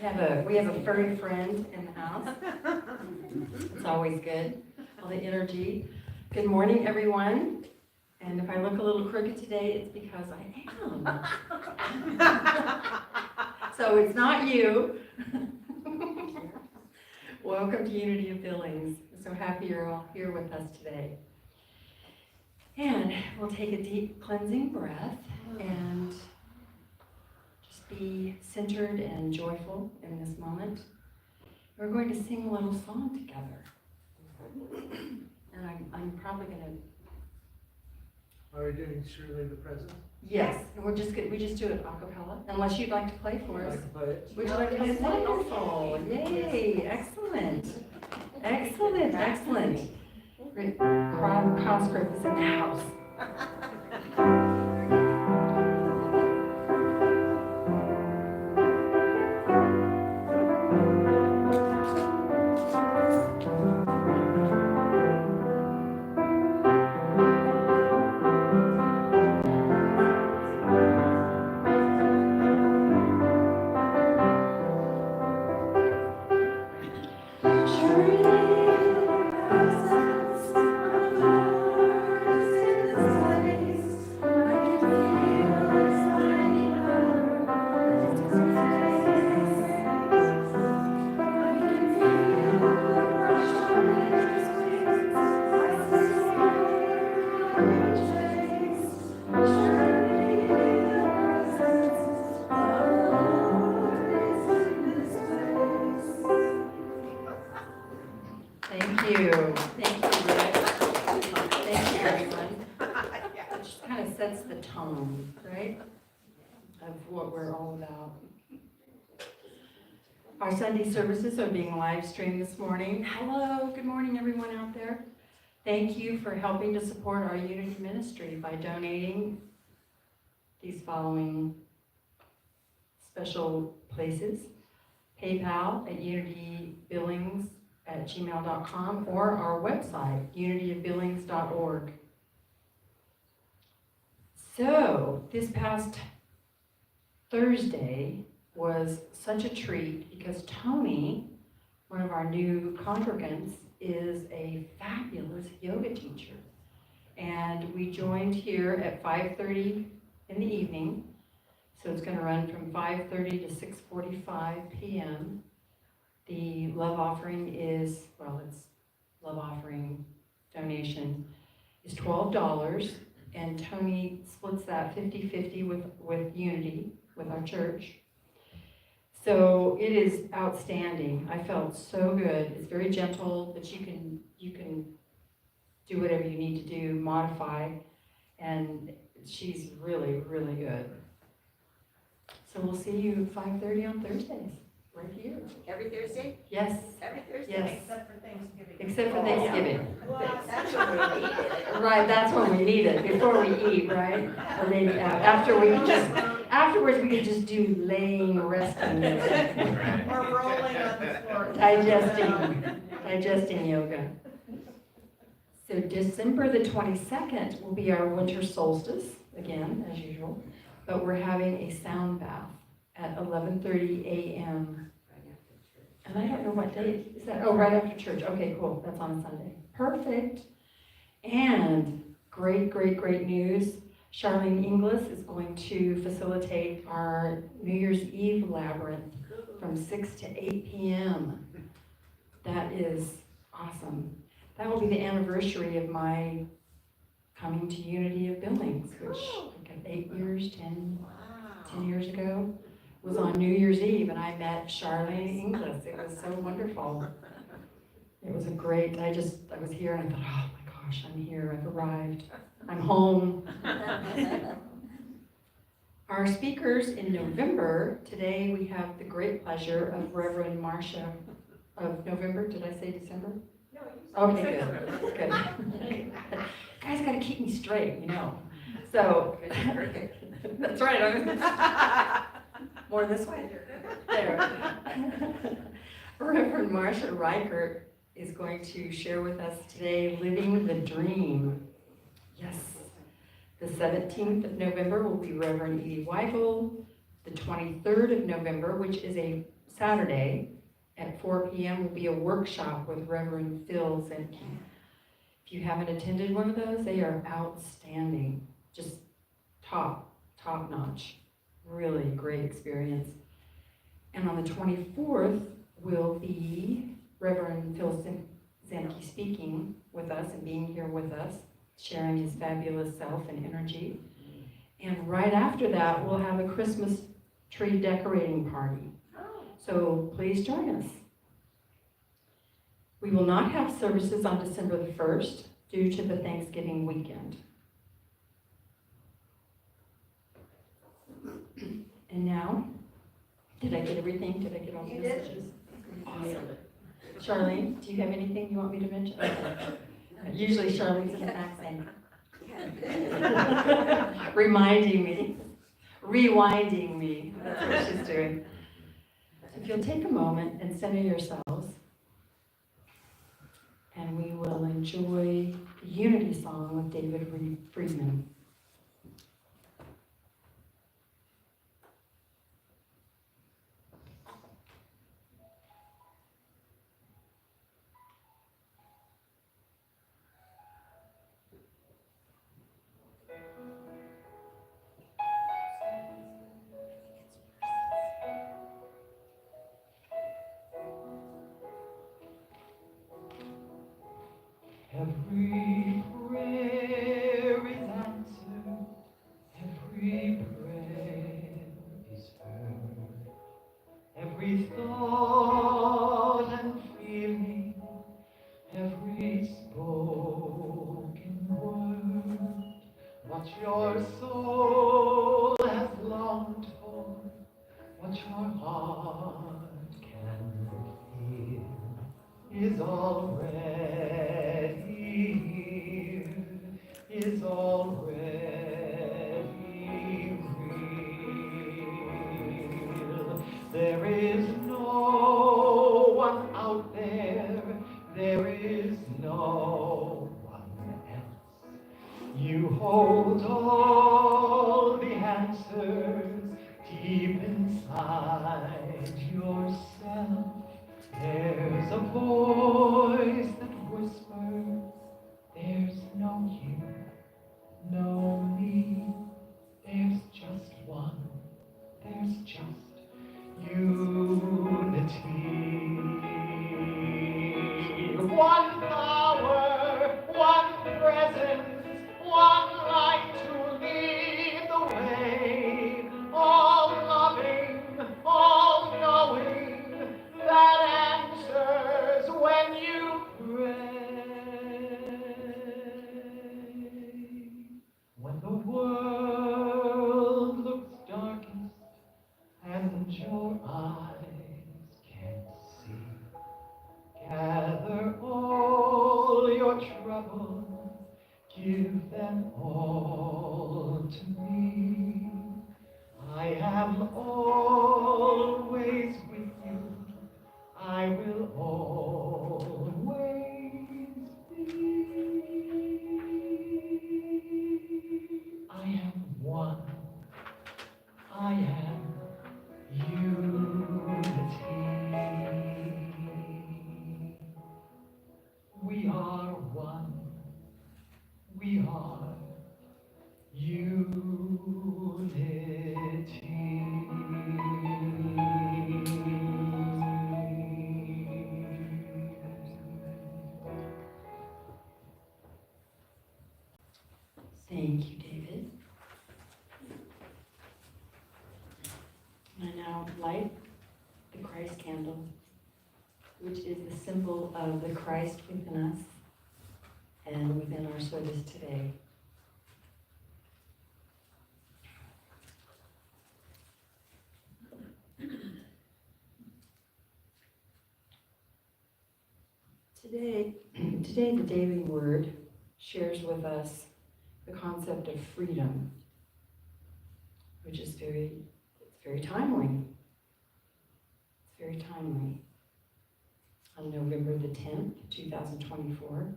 We have a furry friend in the house. It's always good. All the energy. Good morning, everyone. And if I look a little crooked today, it's because I am. So it's not you. Welcome to Unity of Billings. I'm so happy you're all here with us today. And we'll take a deep cleansing breath and just be centered and joyful in this moment. We're going to sing a little song together. And I'm probably going to... Are we doing Surely the Present? Yes, and we just do it a cappella, unless you'd like to play for us. I'd like to play it. Would you like to play? Wonderful! Yay! Excellent! Excellent! Excellent! Conscript is in the house. Our Sunday services are being live streamed this morning. Hello, good morning everyone out there. Thank you for helping to support our Unity ministry by donating these following special places. PayPal at unitybillings@gmail.com or our website, unityofbillings.org. So, this past Thursday was such a treat because Tony, one of our new congregants, is a fabulous yoga teacher. And we joined here at 5:30 in the evening. So it's going to run from 5:30 to 6:45 p.m. The love offering is, it's love offering donation is $12. And Tony splits that 50-50 with Unity, with our church. So it is outstanding. I felt so good. It's very gentle, but you can do whatever you need to do, modify, and she's really, really good. So we'll see you at 5:30 on Thursdays, right here. Every Thursday? Yes. Every Thursday? Yes. Except for Thanksgiving. Except for Thanksgiving. Well, that's when we need it. Right, that's when we need it, before we eat, right? Or maybe afterwards we could just do laying, resting, Or rolling on the floor. digesting yoga. So December the 22nd will be our winter solstice, again, as usual, but we're having a sound bath at 11:30 a.m. And I don't know what day is that. Oh, right after church. Okay, cool. That's on a Sunday. Perfect. And great news. Charlene Inglis is going to facilitate our New Year's Eve labyrinth from 6 to 8 p.m. That is awesome. That will be the anniversary of my coming to Unity of Billings, which like 8 years, 10 years ago, was on New Year's Eve, and I met Charlene Inglis. It was so wonderful. It was a great, I was here and I thought, oh my gosh, I'm here, I've arrived, I'm home. Our speakers in November, today we have the great pleasure of Rev Marcia of November. Did I say December? No, Okay, good. Guys gotta keep me straight, you know. So, that's right. More this way. There. Rev Marcia Reichert is going to share with us today, Living the Dream. Yes. The 17th of November will be Reverend Edie Weigel. The 23rd of November, which is a Saturday at 4 p.m. will be a workshop with Reverend Phil Zinke. If you haven't attended one of those, they are outstanding, just top notch, really great experience. And on the 24th will be Reverend Phil Zinke speaking with us and being here with us, sharing his fabulous self and energy. And right after that, we'll have a Christmas tree decorating party. So please join us. We will not have services on December the 1st due to the Thanksgiving weekend. And now, did I get everything? Did I get all the You did. messages? Awesome. Charlene, do you have anything you want me to mention? Usually Charlene's in the back saying, reminding me, rewinding me. That's what she's doing. If you'll take a moment and center yourselves, and we will enjoy the Unity song with David Friedman. Every prayer is answered, every prayer is heard, every thought and feeling, every spoken word, what your soul has longed for, what your heart can feel, is already here, is already real. There is no one out there is no one else. You hold all the answers deep inside yourself. There's a voice that whispers, there's no you, no me. There's just one, there's just unity. One power, one presence, one light to lead the way. All loving, all knowing, that answers when you pray. When the world looks darkest and your eyes can't see, gather all your troubles, give them all to me. I am always with you, I will always be. I am one, I am unity. We are one, we are Thank you, David. And I now light the Christ candle, which is the symbol of the Christ within us and within our service today. Today the Daily Word shares with us the concept of freedom, which is very timely. It's very timely. On November the 10th, 2024,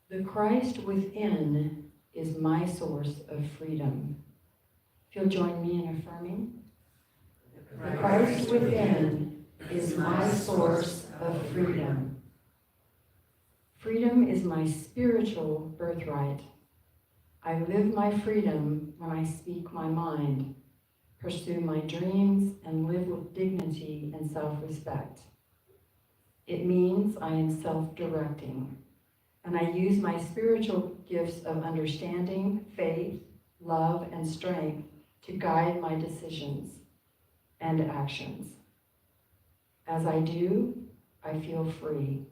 the Christ within is my source of freedom. If you'll join me in affirming, the Christ within source of freedom. Freedom is my spiritual birthright. I live my freedom when I speak my mind, pursue my dreams, and live with dignity and self-respect. It means I am self-directing, and I use my spiritual gifts of understanding, faith, love, and strength to guide my decisions and actions. As I do, I feel free.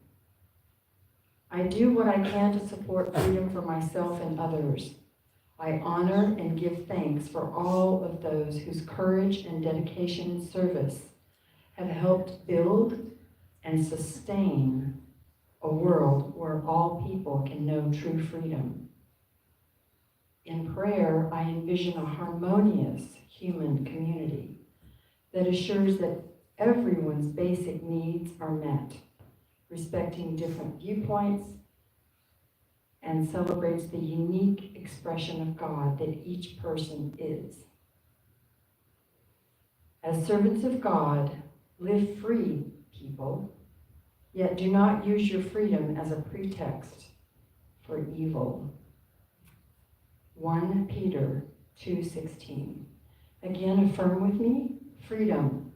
I do what I can to support freedom for myself and others. I honor and give thanks for all of those whose courage and dedication and service have helped build and sustain a world where all people can know true freedom. In prayer, I envision a harmonious human community that assures that everyone's basic needs are met, respecting different viewpoints, and celebrates the unique expression of God that each person is. As servants of God, live free, people, yet do not use your freedom as a pretext for evil. 1 Peter 2:16. Again, affirm with me, freedom.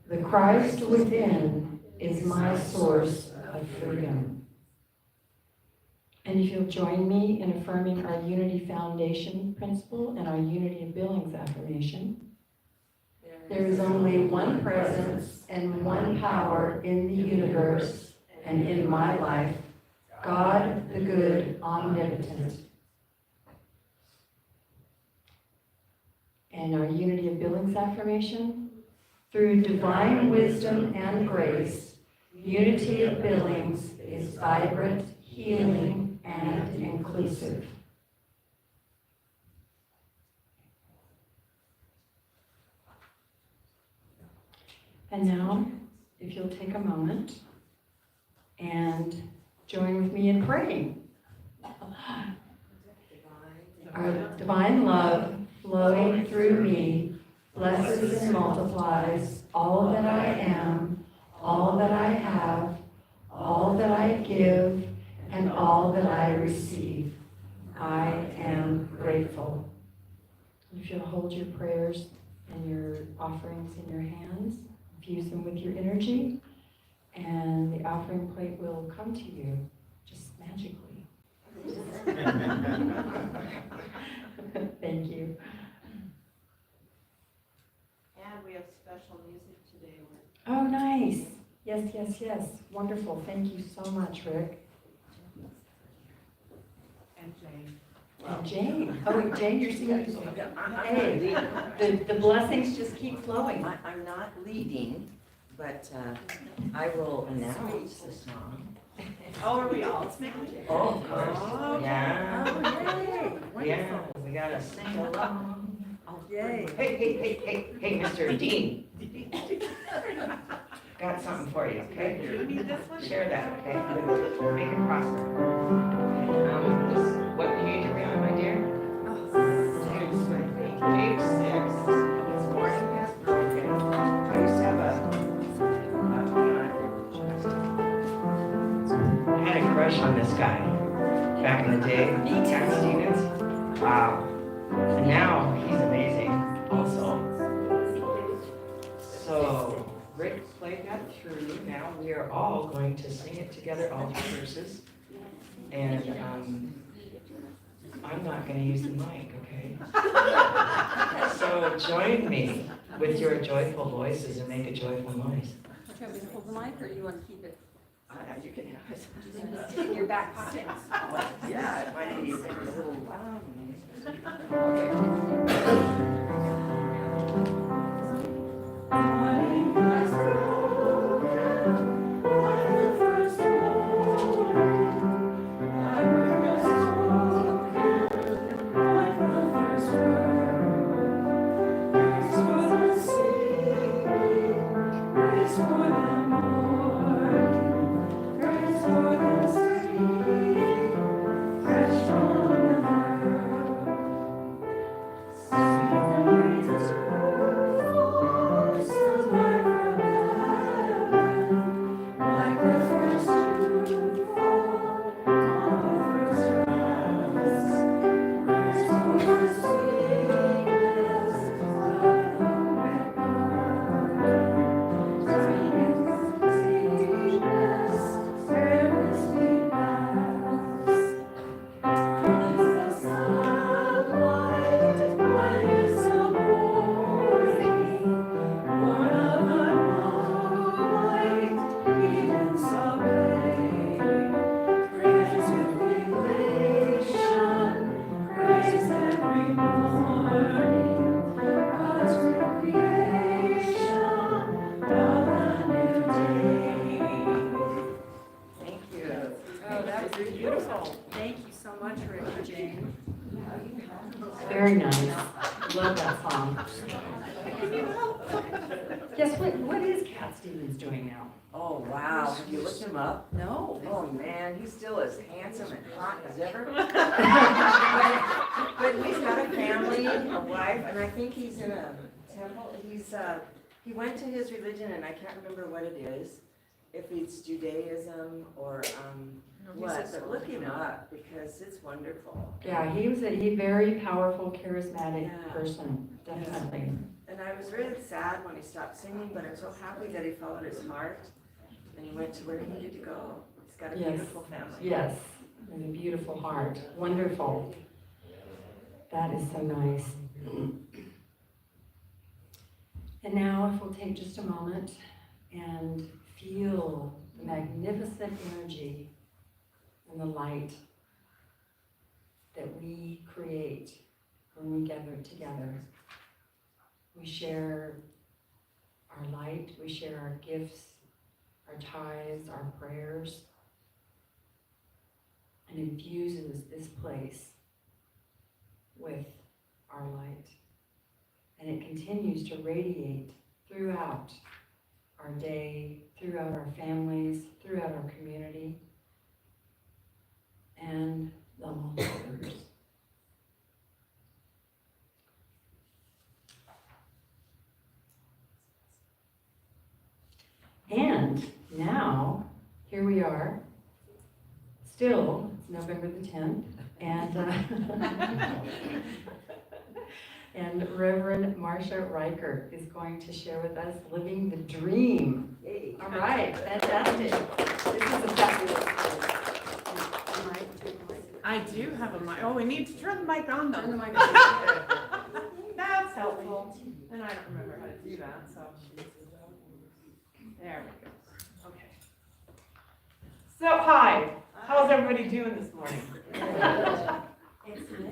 The Christ within is my source of freedom. And if you'll join me in affirming our Unity Foundation principle and our Unity of Billings affirmation. There is only one presence and one power in the universe and in my life, God the good, omnipotent. And our Unity of Billings affirmation, through divine wisdom and grace, Unity of Billings is vibrant, healing, and inclusive. And now, if you'll take a moment and join with me in praying. Our divine love flowing through me blesses and multiplies all that I am, all that I have, all that I give, and all that I receive. I am grateful. If you'll hold your prayers and your offerings in your hands, infuse them with your energy, and the offering plate will come to you just magically. Thank you. And we have special music today. Oh, nice. Yes, yes, yes. Wonderful. Thank you so much, Rick. And Jane. And Jane. Oh, Jane, you're singing. Hey, the blessings just keep flowing. I'm not leading, but I will announce the song. Oh, are we all singing? Oh, of course. Oh, Yeah. Oh, yay. Yeah, we gotta sing along. Yay. Hey, Mr. Dean. Got something for you, okay? Do you need this one? Share that, okay? Make it prosper. What page are we on, my dear? Page 6. It's morning past okay. I used to have I had a crush on this guy back in the day. Cat Stevens. Wow. And now he's amazing also. So Rick played that through. Now we are all going to sing it together, all three verses. And I'm not going to use the mic, okay? So join me with your joyful voices and make a joyful noise. Do you want me to hold the mic, or do you want to keep it You can have it. in your back pocket? Yeah, it might be a little loud. Okay. Very nice. Love that song. Guess what is Cat Stevens doing now? Oh, wow. Have you looked him up? No. Oh, man, he's still as handsome and hot as ever. But he's got a family, a wife, and I think he's in a temple. He went to his religion, and I can't remember what it is, if it's Judaism or what, but look him up because it's wonderful. Yeah, he was a very powerful, charismatic Yeah. person, definitely. And I was really sad when he stopped singing, but I'm so happy that he followed his heart and he went to where he needed to go. He's got a Yes. beautiful family. Yes, and a beautiful heart. Wonderful. That is so nice. And now if we'll take just a moment and feel the magnificent energy and the light that we create when we gather together. We share our light, we share our gifts, our tithes, our prayers, and infuses this place with our light. And it continues to radiate throughout our day, throughout our families, throughout our community, and the multiverse. And now, here we are, still, it's November the 10th, and and Reverend Marcia Reichert is going to share with us Living the Dream. Yay. All right, fantastic. This is a fabulous I do have a mic. Oh, we need to turn the mic on Turn the though. mic on. That's helpful. And I don't remember how to do that, so. There we go. Okay. So, hi. How's everybody doing this morning?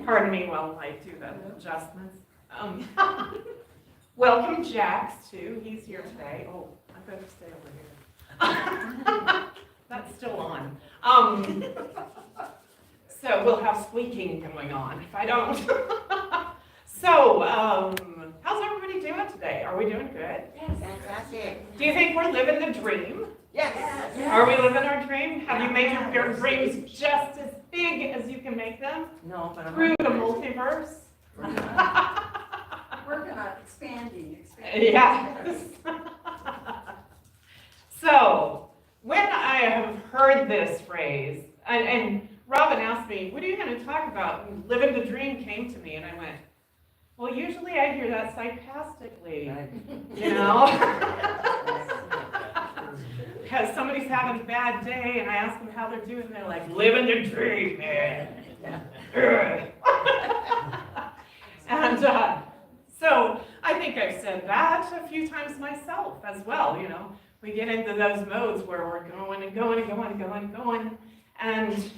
Pardon me while I do the adjustments. Welcome Jax too. He's here today. Oh, I better stay over here. That's still on. So we'll have squeaking going on if I don't. So, how's everybody doing today? Are we doing good? Fantastic. Do you think we're living the dream? Yes. Are we living our dream? Have you made your dreams just as big as you can make them? No, but I'm. Through the multiverse? Working on expanding. Yeah. So, when I have heard this phrase, and Robin asked me, what are you going to talk about? And living the dream came to me, and I went, well, usually I hear that sarcastically, you know? Because somebody's having a bad day, and I ask them how they're doing, and they're like, living the dream, man. And so I think I've said that a few times myself as well, you know. We get into those modes where we're going and going and going and going and going, and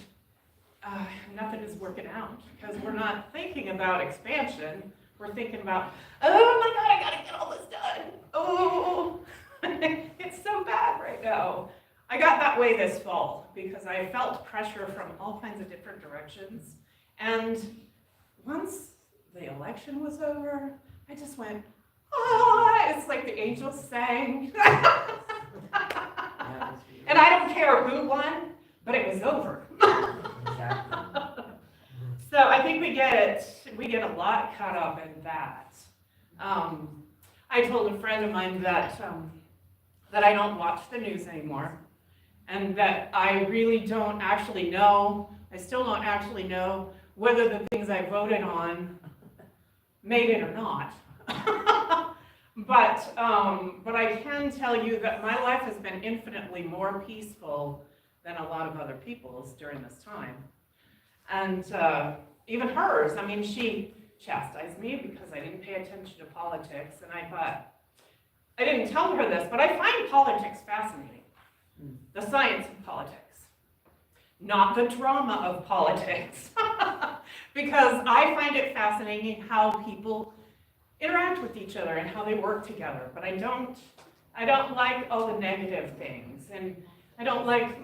nothing is working out because we're not thinking about expansion. We're thinking about, oh my God, I gotta get all this done. Oh, it's so bad right now. I got that way this fall because I felt pressure from all kinds of different directions. And once the election was over, I just went, ah, it's like the angels sang. And I don't care who won, but it was over. So I think we get a lot caught up in that. I told a friend of mine that I don't watch the news anymore, and that I really don't actually know, I still don't actually know whether the things I voted on made it or not. But I can tell you that my life has been infinitely more peaceful than a lot of other people's during this time. And even hers, I mean, she chastised me because I didn't pay attention to politics, and I thought, I didn't tell her this, but I find politics fascinating. The science of politics, not the drama of politics. Because I find it fascinating how people interact with each other and how they work together, but I don't like all the negative things, and I don't like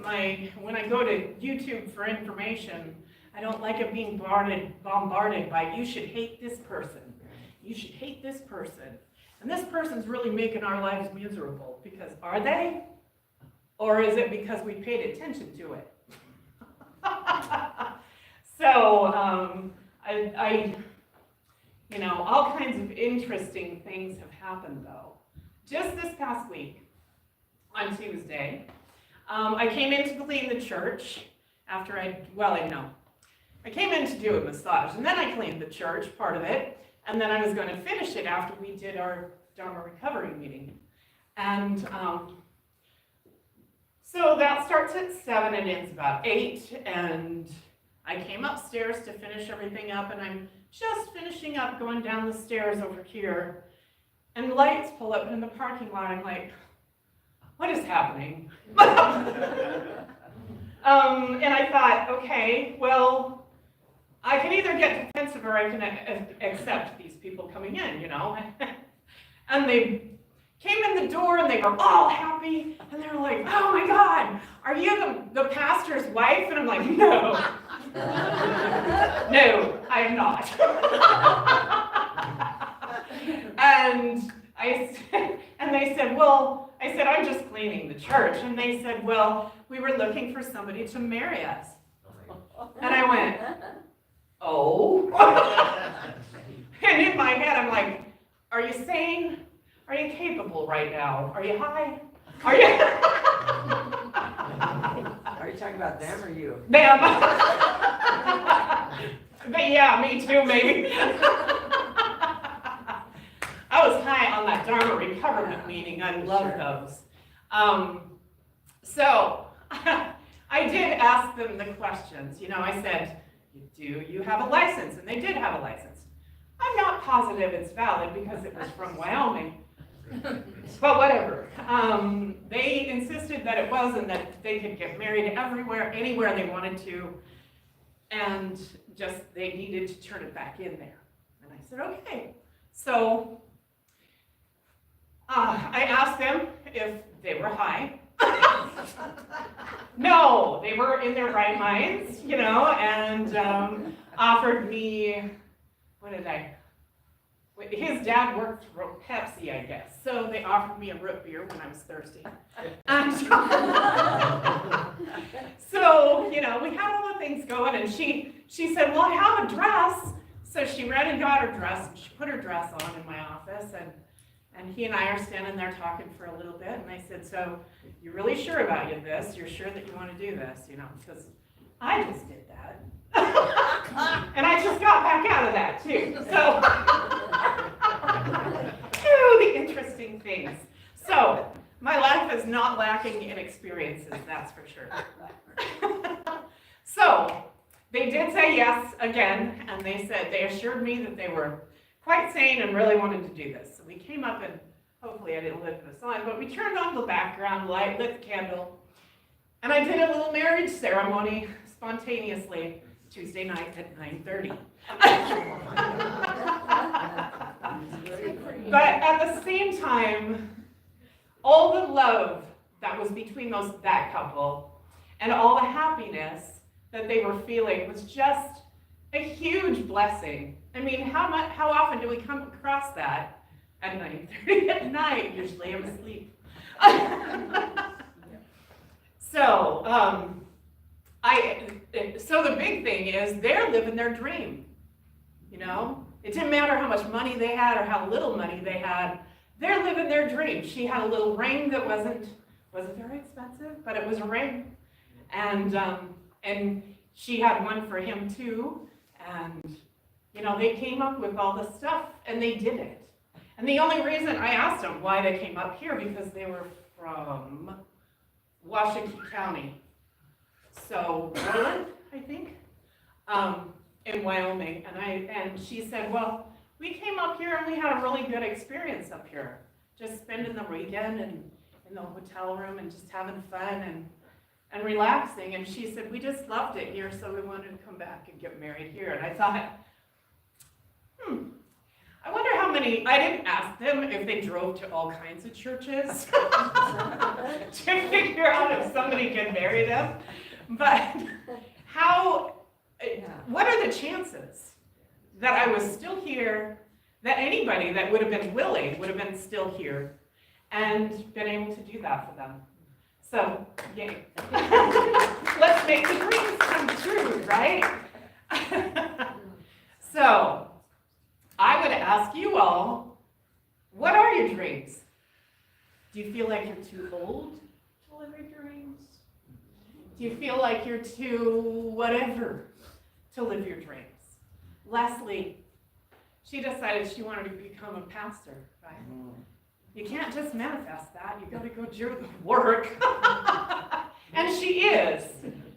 when I go to YouTube for information, I don't like it being bombarded by, you should hate this person. You should hate this person. And this person's really making our lives miserable, because are they? Or is it because we paid attention to it? So, all kinds of interesting things have happened though. Just this past week, on Tuesday, I came in to clean the church after I came in to do a massage, and then I cleaned the church, part of it, and then I was going to finish it after we did our Dharma recovery meeting. And so that starts at 7 and ends about 8, and I came upstairs to finish everything up, and I'm just finishing up going down the stairs over here, and lights pull up in the parking lot. I'm like, what is happening? And I thought, okay, well, I can either get defensive or I can accept these people coming in, you know? And they came in the door and they were all happy, and they were like, oh my God, are you the pastor's wife? And I'm like, no. No, I am not. And they said, well, I said, I'm just cleaning the church. And they said, well, we were looking for somebody to marry us. And I went, oh. And in my head, I'm like, are you sane? Are you capable right now? Are you high? Are you? Are you talking about them or you? Them. But yeah, me too, maybe. I was high on that Dharma recovery meeting. I love those. So I did ask them the questions. You know, I said, do you have a license? And they did have a license. I'm not positive it's valid because it was from Wyoming. But whatever. They insisted that it was, and that they could get married everywhere, anywhere they wanted to, and just they needed to turn it back in there. And I said, okay. So I asked them if they were high. No, they were in their right minds, you know, and offered me, his dad worked for Pepsi, I guess, so they offered me a root beer when I was thirsty. So, you know, we had all the things going, and she said, well, I have a dress. So she ran and got her dress, and she put her dress on in my office, and he and I are standing there talking for a little bit, and I said, so you're really sure about this? You're sure that you want to do this, you know, because I just did that. And I just got back out of that too. So, the interesting things. So, my life is not lacking in experiences, that's for sure. So, they did say yes again, and they assured me that they were quite sane and really wanted to do this. So we came up, and hopefully I didn't lift this on, but we turned on the background light, lit the candle, and I did a little marriage ceremony spontaneously Tuesday night at 9:30. But at the same time, all the love that was between that couple and all the happiness that they were feeling was just a huge blessing. I mean, how often do we come across that at 9:30 at night? Usually I'm asleep. So, so the big thing is they're living their dream, you know? It didn't matter how much money they had or how little money they had. They're living their dream. She had a little ring that wasn't very expensive, but it was a ring. And she had one for him too. And, you know, they came up with all the stuff, and they did it. And the only reason I asked them why they came up here, because they were from Washington County. So, Portland, I think, in Wyoming. And she said, well, we came up here and we had a really good experience up here. Just spending the weekend and in the hotel room and just having fun and relaxing. And she said, we just loved it here, so we wanted to come back and get married here. And I thought, I wonder how many, I didn't ask them if they drove to all kinds of churches to figure out if somebody could marry them. But how What are the chances that I was still here, that anybody that would have been willing would have been still here and been able to do that for them? So, yay. Let's make the dreams come true, right? So, I would ask you all, what are your dreams? Do you feel like you're too old to live your dreams? Do you feel like you're too whatever to live your dreams? Leslie, she decided she wanted to become a pastor, right? You can't just manifest that. You got to go do the work. And she is.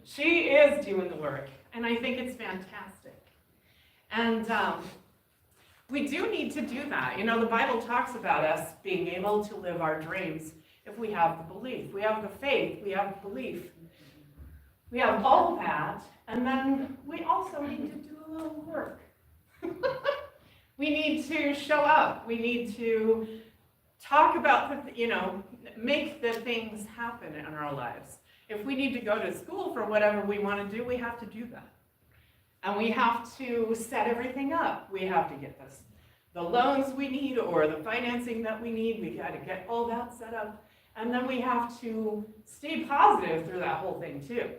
She is doing the work. And I think it's fantastic. And we do need to do that. You know, the Bible talks about us being able to live our dreams if we have the belief. We have the faith. We have the belief. We have all of that. And then we also need to do a little work. We need to show up. We need to talk about, make the things happen in our lives. If we need to go to school for whatever we want to do, we have to do that. And we have to set everything up. We have to get the loans we need or the financing that we need. We got to get all that set up. And then we have to stay positive through that whole thing too.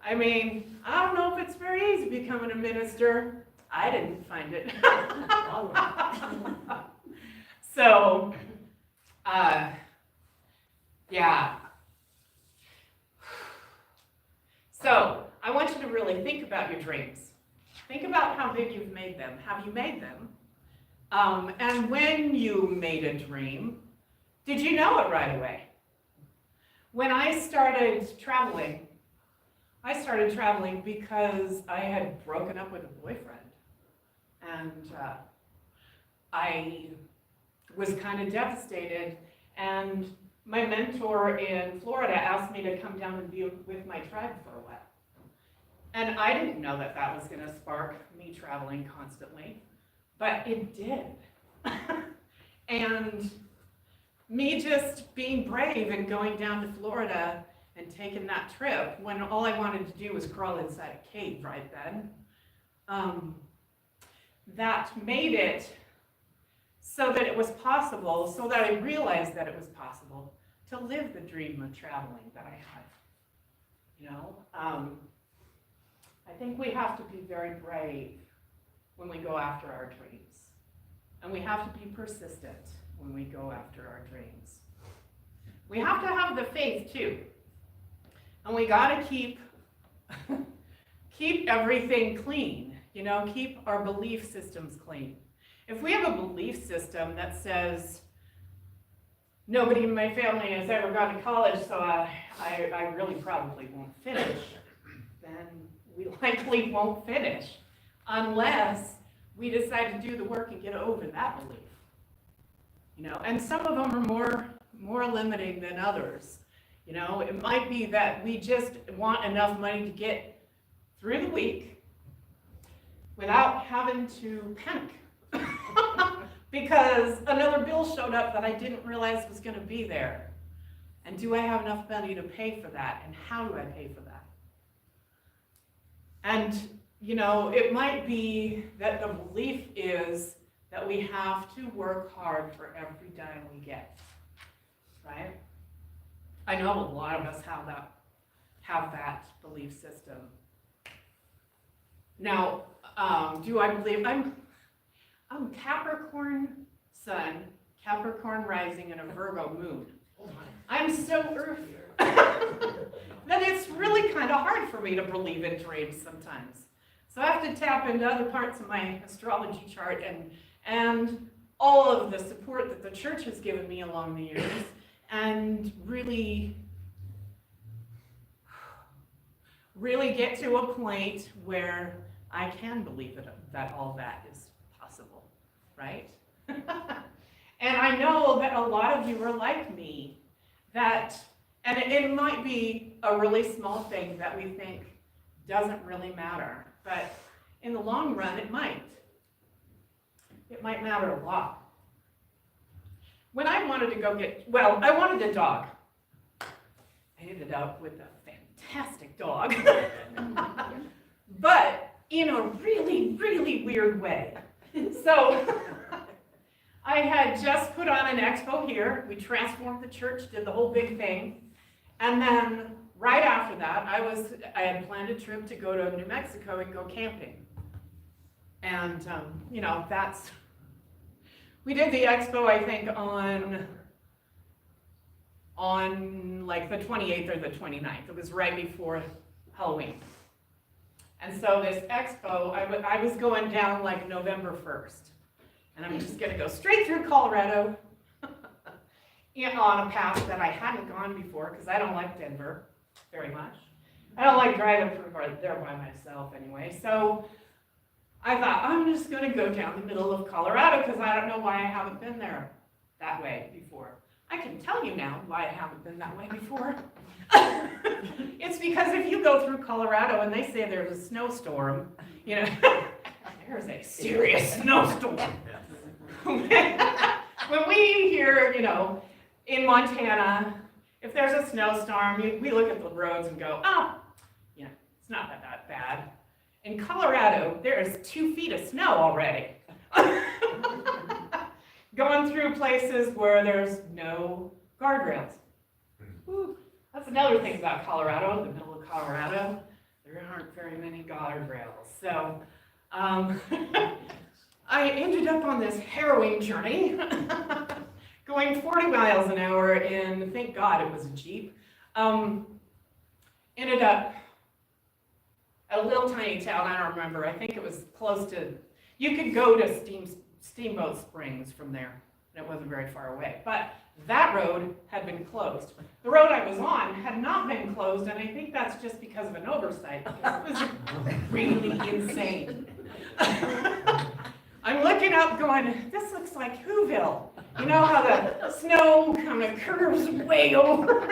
I mean, I don't know if it's very easy becoming a minister. I didn't find it. So, yeah. So, I want you to really think about your dreams. Think about how big you've made them. Have you made them? And when you made a dream, did you know it right away? When I started traveling because I had broken up with a boyfriend. And I was kind of devastated. And my mentor in Florida asked me to come down and be with my tribe for a while. And I didn't know that that was going to spark me traveling constantly, but it did. And me just being brave and going down to Florida and taking that trip when all I wanted to do was crawl inside a cave right then, that made it so that it was possible, so that I realized that it was possible to live the dream of traveling that I had. I think we have to be very brave when we go after our dreams. And we have to be persistent when we go after our dreams. We have to have the faith too. And we gotta keep everything clean, keep our belief systems clean. If we have a belief system that says, nobody in my family has ever gone to college, so I really probably won't finish, then we likely won't finish unless we decide to do the work and get over that belief. And some of them are more limiting than others. It might be that we just want enough money to get through the week without having to panic because another bill showed up that I didn't realize was going to be there. And do I have enough money to pay for that? And how do I pay for that? And, it might be that the belief is that we have to work hard for every dime we get, right? I know a lot of us have that belief system. Now, do I believe I'm Capricorn Sun, Capricorn rising, and a Virgo moon. I'm so earthy that it's really kind of hard for me to believe in dreams sometimes. So I have to tap into other parts of my astrology chart and all of the support that the church has given me along the years, and really get to a point where I can believe that all that is possible, right? And I know that a lot of you are like me, and it might be a really small thing that we think doesn't really matter, but in the long run, it might. It might matter a lot. When I wanted to I wanted a dog. I ended up with a fantastic dog. But in a really, really weird way. So I had just put on an expo here. We transformed the church, did the whole big thing. And then right after that, I had planned a trip to go to New Mexico and go camping. And, you know, we did the expo, I think, on like the 28th or the 29th. It was right before Halloween. And so this expo, I was going down like November 1st. And I'm just gonna go straight through Colorado on a path that I hadn't gone before, because I don't like Denver very much. I don't like driving through there by myself anyway. So I thought, I'm just gonna go down the middle of Colorado, because I don't know why I haven't been there that way before. I can tell you now why I haven't been that way before. It's because if you go through Colorado and they say there's a snowstorm, you know, there's a serious snowstorm. When we hear, you know, in Montana, if there's a snowstorm, we look at the roads and go, oh, you know, it's not that bad. In Colorado, there is 2 feet of snow already. Going through places where there's no guardrails. Whew. That's another thing about Colorado, the middle of Colorado. There aren't very many guardrails. So I ended up on this harrowing journey, going 40 miles an hour in, thank God it was a Jeep. Ended up at a little tiny town, I don't remember, I think it was close to, you could go to Steamboat Springs from there, and it wasn't very far away. But that road had been closed. The road I was on had not been closed, and I think that's just because of an oversight, because it was really insane. I'm looking up going, this looks like Whoville. You know how the snow kind of curves way over?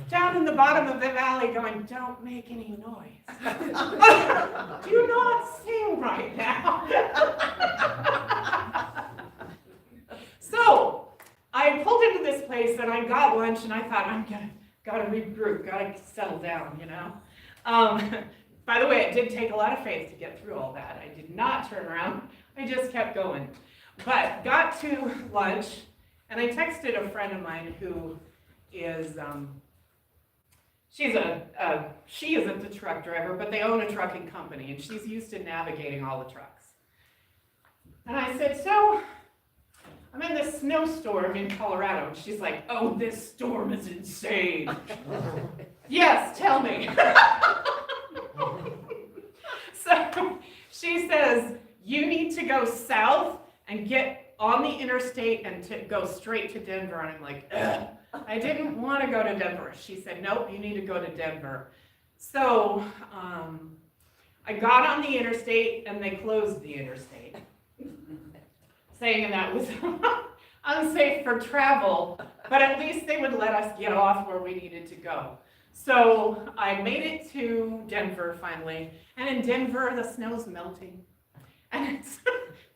Down in the bottom of the valley going, don't make any noise. Do not sing right now. So I pulled into this place and I got lunch and I thought, gotta regroup, gotta settle down, you know. By the way, it did take a lot of faith to get through all that. I did not turn around, I just kept going. But got to lunch and I texted a friend of mine who is, she isn't a truck driver, but they own a trucking company, and she's used to navigating all the trucks. And I said, so, I'm in this snowstorm in Colorado. And she's like, oh, this storm is insane. Yes, tell me. So, she says, you need to go south and get on the interstate and to go straight to Denver. And I'm like, ugh. I didn't want to go to Denver. She said, nope, you need to go to Denver. So I got on the interstate and they closed the interstate, saying that was unsafe for travel, but at least they would let us get off where we needed to go. So I made it to Denver finally, and in Denver the snow's melting, and it's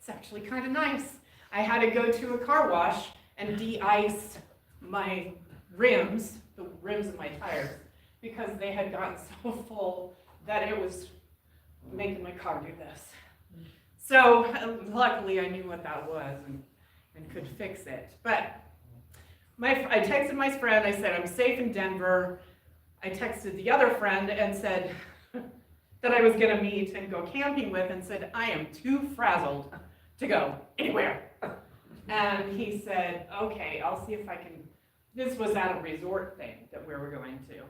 actually kind of nice. I had to go to a car wash and de-ice my rims, the rims of my tires, because they had gotten so full that it was making my car do this. So luckily I knew what that was and could fix it. But I texted my friend, I said, I'm safe in Denver. I texted the other friend and said that I was gonna meet and go camping with, and said, I am too frazzled to go anywhere. And he said, okay, I'll see if I can. This was at a resort thing that we were going to.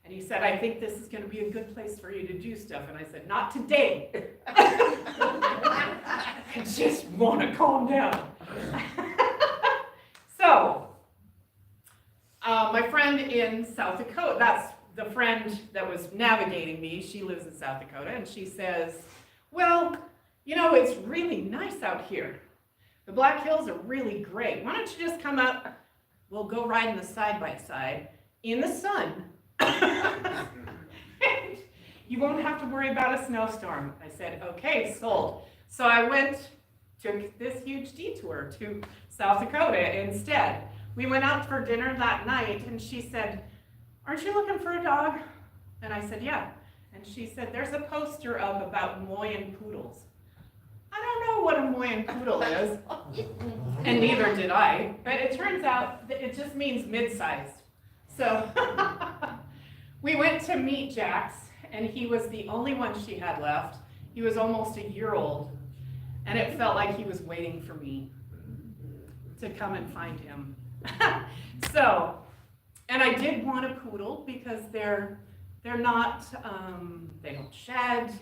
And he said, I think this is going to be a good place for you to do stuff. And I said, not today. I just want to calm down. So, my friend in South Dakota, that's the friend that was navigating me. She lives in South Dakota. And she says, well, you know, it's really nice out here. The Black Hills are really great. Why don't you just come up? We'll go ride in the side-by-side in the sun. You won't have to worry about a snowstorm. I said, okay, sold. So I took this huge detour to South Dakota instead. We went out for dinner that night, and she said, aren't you looking for a dog? And I said, yeah. And she said, there's a poster up about Moyen poodles. I don't know what a Moyen poodle is, and neither did I, but it turns out that it just means mid-sized. So we went to meet Jax, and he was the only one she had left. He was almost a year old, and it felt like he was waiting for me to come and find him. So, and I did want a poodle because they're not, they don't shed,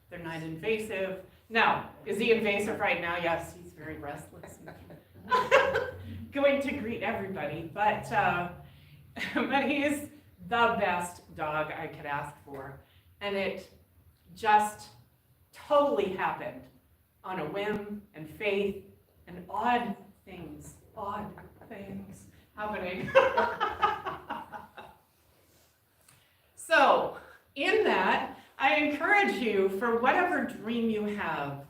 they're not invasive. Now, is he invasive right now? Yes, he's very restless. Going to greet everybody, but he is the best dog I could ask for. And it just totally happened on a whim and faith and odd things happening. So, in that, I encourage you, for whatever dream you have,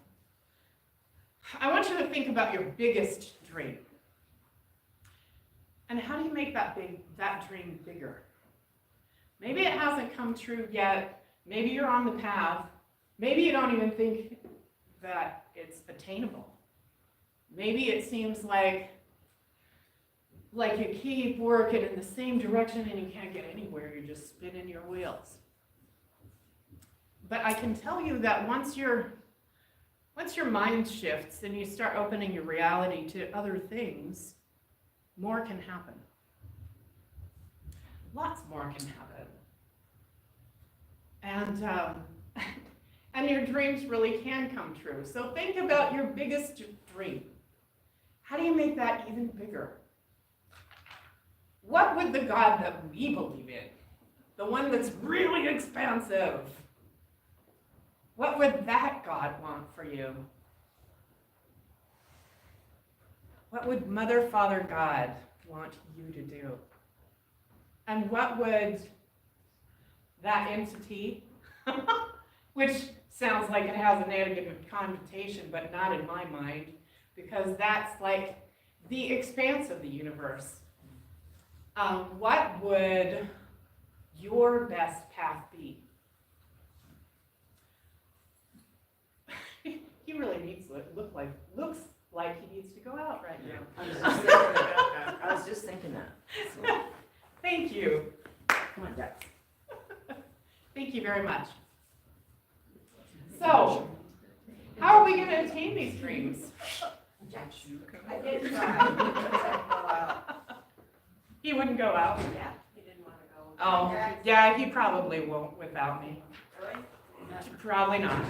I want you to think about your biggest dream. And how do you make that dream bigger? Maybe it hasn't come true yet. Maybe you're on the path. Maybe you don't even think that it's attainable. Maybe it seems like you keep working in the same direction and you can't get anywhere. You're just spinning your wheels. But I can tell you that once your mind shifts and you start opening your reality to other things, more can happen. Lots more can happen. And your dreams really can come true. So think about your biggest dream. How do you make that even bigger? What would the God that we believe in, the one that's really expansive, what would that God want for you? What would Mother, Father, God want you to do? And what would that entity, which sounds like it has a negative connotation, but not in my mind, because that's like the expanse of the universe. What would your best path be? He really looks like he needs to go out right now. I was just thinking that. So, Thank you. come on, Jax. Thank you very much. So, how are we going to attain these dreams? I did try. He wouldn't go out. Yeah, he didn't want to go. Oh, yeah, he probably won't without me. Really? Probably not.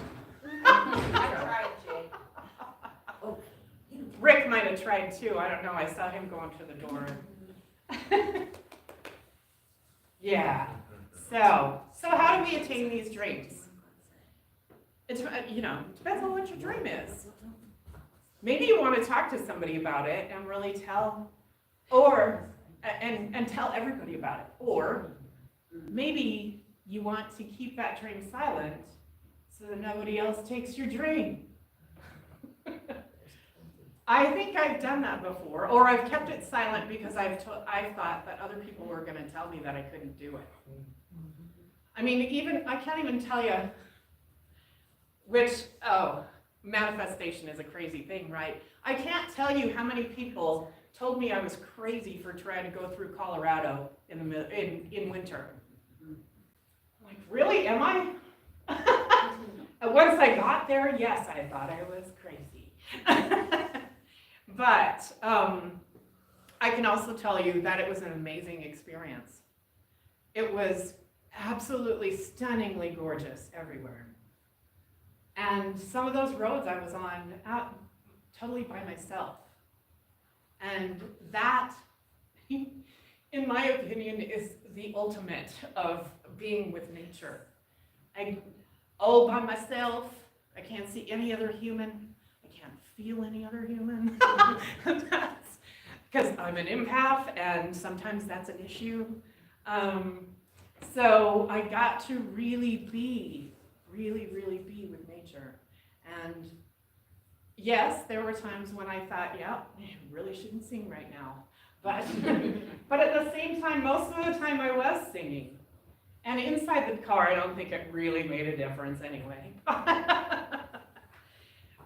I tried, Jay. Rick might have tried too. I don't know. I saw him going to the door. Yeah. So how do we attain these dreams? It depends on what your dream is. Maybe you want to talk to somebody about it and really tell, and tell everybody about it. Or maybe you want to keep that dream silent so that nobody else takes your dream. I think I've done that before, or I've kept it silent because I thought that other people were going to tell me that I couldn't do it. I mean, I can't even tell you manifestation is a crazy thing, right? I can't tell you how many people told me I was crazy for trying to go through Colorado in winter. I'm like, really? Am I? Once I got there, yes, I thought I was crazy. But I can also tell you that it was an amazing experience. It was absolutely stunningly gorgeous everywhere. And some of those roads I was on out totally by myself. And that, in my opinion, is the ultimate of being with nature. All by myself. I can't see any other human. I can't feel any other human. That's because I'm an empath, and sometimes that's an issue. So I got to really be with nature. And yes, there were times when I thought, yeah, I really shouldn't sing right now. But But at the same time, most of the time I was singing. And inside the car, I don't think it really made a difference anyway.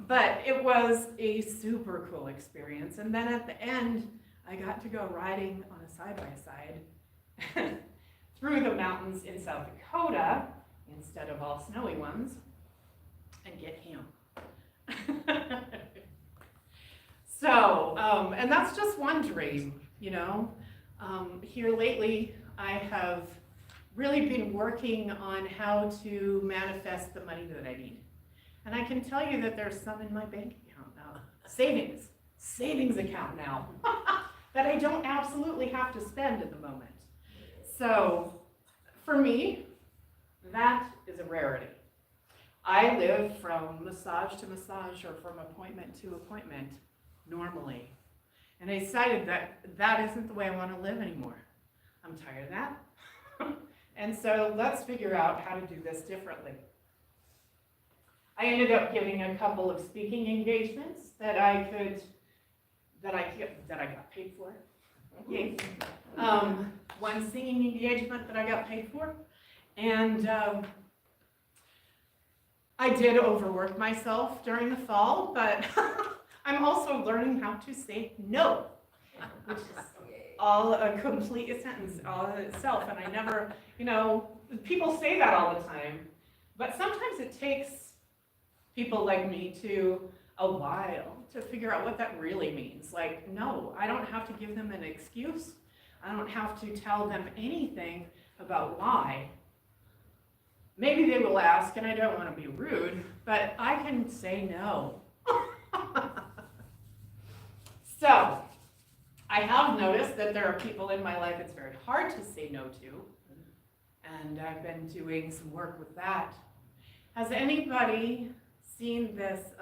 But it was a super cool experience. And then at the end, I got to go riding on a side-by-side through the mountains in South Dakota instead of all snowy ones and get him. So, and that's just one dream, you know. Here lately, I have really been working on how to manifest the money that I need. And I can tell you that there's some in my bank account now, savings account now, that I don't absolutely have to spend at the moment. So, for me, that is a rarity. I live from massage to massage or from appointment to appointment normally. And I decided that that isn't the way I want to live anymore. I'm tired of that. And so let's figure out how to do this differently. I ended up getting a couple of speaking engagements that I got paid for. Yay. One singing engagement that I got paid for. And I did overwork myself during the fall, but I'm also learning how to say no, which is all a complete sentence all in itself. And I never, you know, people say that all the time, but sometimes it takes people like me a while to figure out what that really means. Like, no, I don't have to give them an excuse. I don't have to tell them anything about why. Maybe they will ask, and I don't want to be rude, but I can say no. So, I have noticed that there are people in my life it's very hard to say no to, and I've been doing some work with that. Has anybody seen this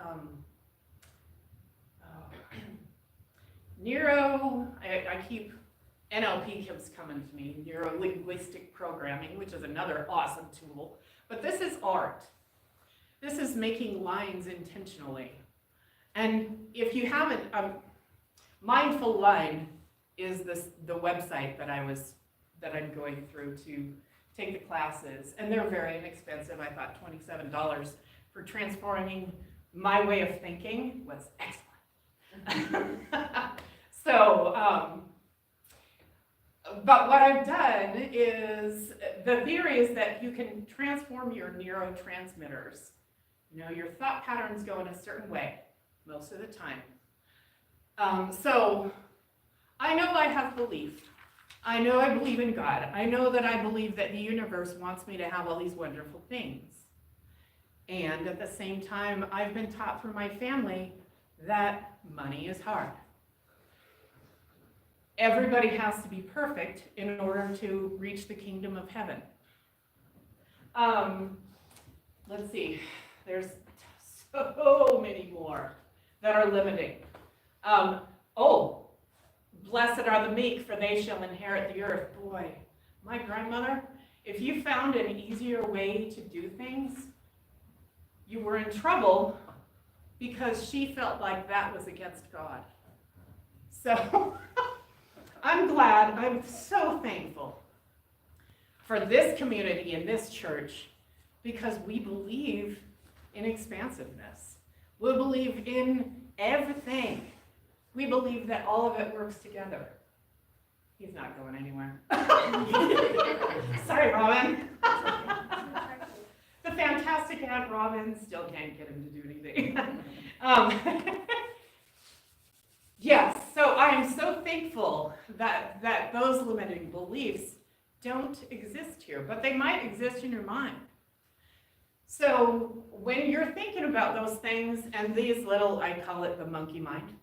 NLP keeps coming to me, neuro-linguistic programming, which is another awesome tool, but this is art. This is making lines intentionally. And if you haven't, Mindful Line is the website that I'm going through to take the classes, and they're very inexpensive. I thought $27 for transforming my way of thinking was excellent. So, but what I've done is, the theory is that you can transform your neurotransmitters. You know, your thought patterns go in a certain way, most of the time. So, I know I have belief. I know I believe in God. I know that I believe that the universe wants me to have all these wonderful things. And at the same time, I've been taught through my family that money is hard. Everybody has to be perfect in order to reach the kingdom of heaven. Let's see, there's so many more that are limiting. Blessed are the meek, for they shall inherit the earth. Boy, my grandmother, if you found an easier way to do things, you were in trouble because she felt like that was against God. So, I'm glad, I'm so thankful for this community and this church because we believe in expansiveness. We believe in everything. We believe that all of it works together. He's not going anywhere. Sorry, Robin. The fantastic Aunt Robin still can't get him to do anything. Yes, so I am so thankful that those limiting beliefs don't exist here, but they might exist in your mind. So when you're thinking about those things and these little, I call it the monkey mind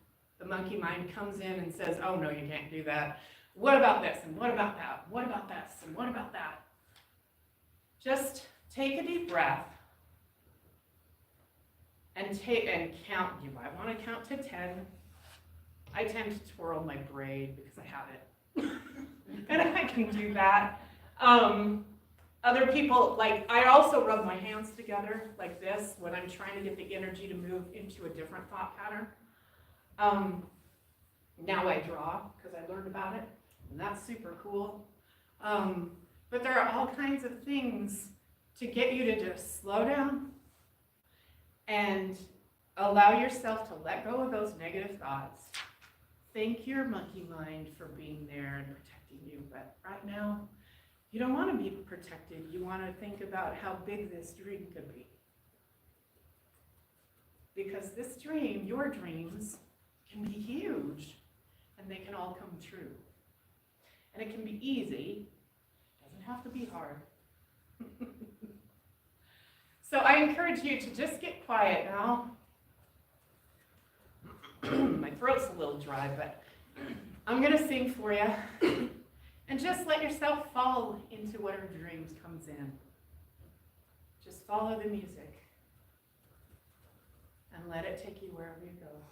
comes in and says, oh no, you can't do that. What about this? And what about that? What about this? And what about that? Just take a deep breath and count. You might want to count to 10. I tend to twirl my braid because I have it. And I can do that. Other people, like, I also rub my hands together like this when I'm trying to get the energy to move into a different thought pattern. Now I draw because I learned about it. and that's super cool. But there are all kinds of things to get you to just slow down and allow yourself to let go of those negative thoughts. Thank your monkey mind for being there and protecting you, but right now, you don't want to be protected. You want to think about how big this dream could be. Because this dream, your dreams, can be huge, and they can all come true. And it can be easy. It doesn't have to be hard. So I encourage you to just get quiet now. My throat's a little dry, but I'm going to sing for you. And just let yourself fall into whatever dreams comes in. Just follow the music. And let it take you wherever you go.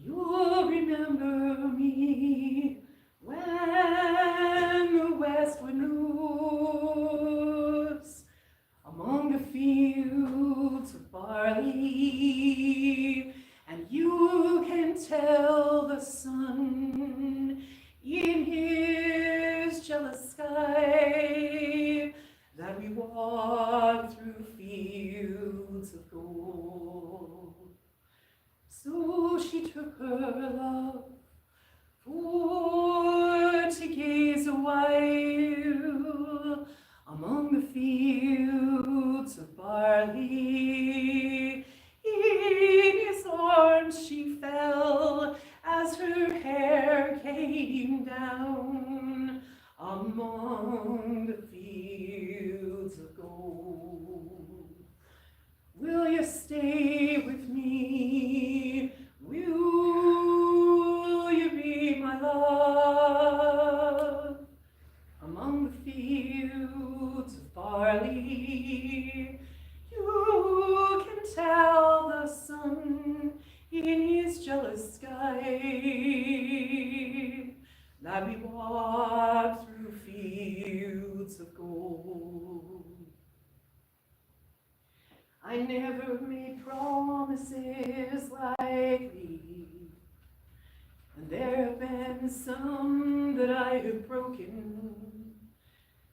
You'll remember me when the west wind moves among the fields of barley, and you can tell the sun in his jealous sky that we walk through fields of gold. So she took her love for to gaze a while among the fields of barley. In his arms she fell as her hair came down among the fields of gold. Will you stay with me? Will you be my love among the fields of barley? You can tell the sun in his jealous sky that we walk through fields of gold. I never made promises like these, and there have been some that I have broken,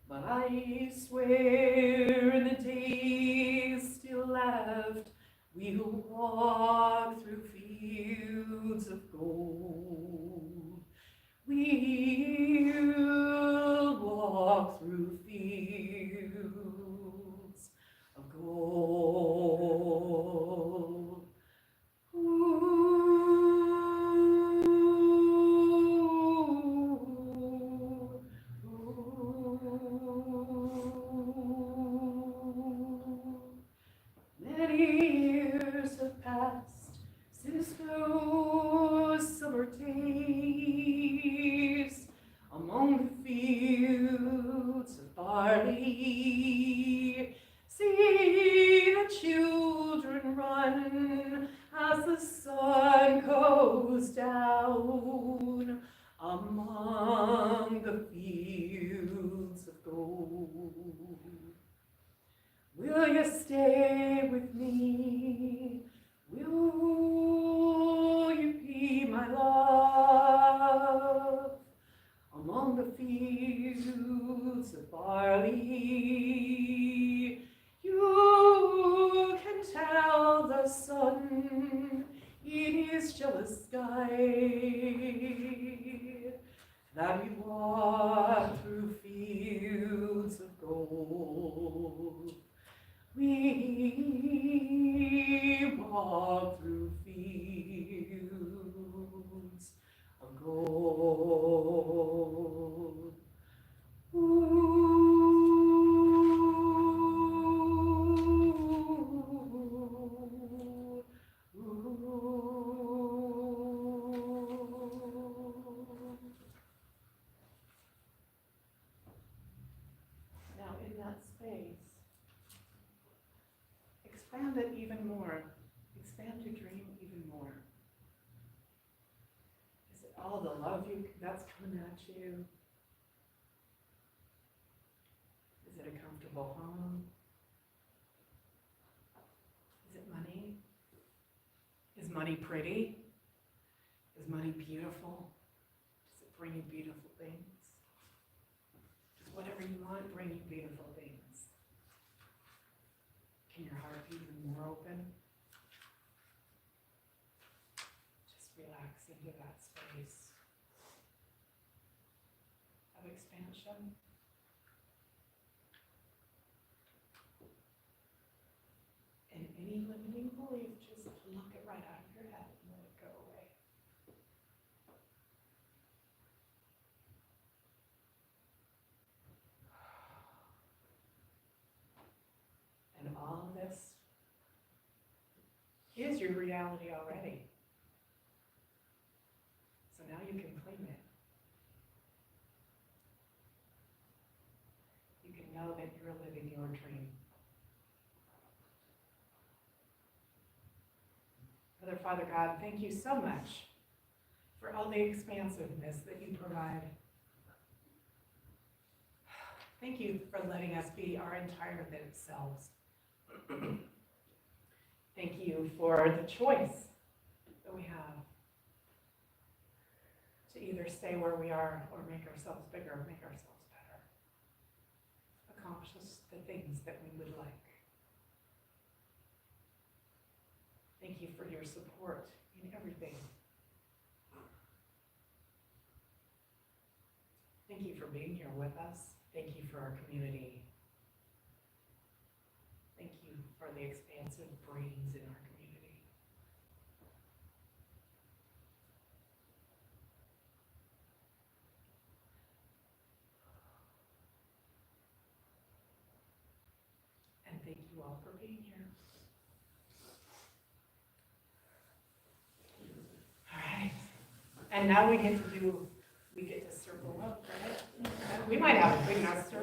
but I swear in the days still left, we'll walk through fields of gold. We'll walk through fields of gold. Many years have passed since those summer days among the fields of barley. See the children run as the sun goes down among the fields of gold. Will you stay with me? Will you be my love among the fields of barley? You can tell the sun in his jealous sky that we walk through fields of gold. We walk through fields of gold. Now in that space, expand it even more. Expand your dream even more. Is it all the love that's coming at you? Is it a comfortable home? Is it money? Is money pretty? Is money beautiful? Does it bring you beautiful things? Does whatever you want bring you beautiful things? Can your heart be even more open? Just relax into that space of expansion. And any limiting belief, just knock it right out of your head and let it go away. And all of this is your reality already. So now you can claim it. You can know that you're living your dream. Mother, Father God, thank you so much for all the expansiveness that you provide. Thank you for letting us be our entire authentic selves. Thank you for the choice that we have to either stay where we are or make ourselves bigger, make ourselves better, accomplish the things that we would like. Thank you for your support in everything. Thank you for being here with us. Thank you for our community. Thank you for the expansive brains in our community. And thank you all for being here. All right. And now we get to circle up, right? We might have a big enough circle.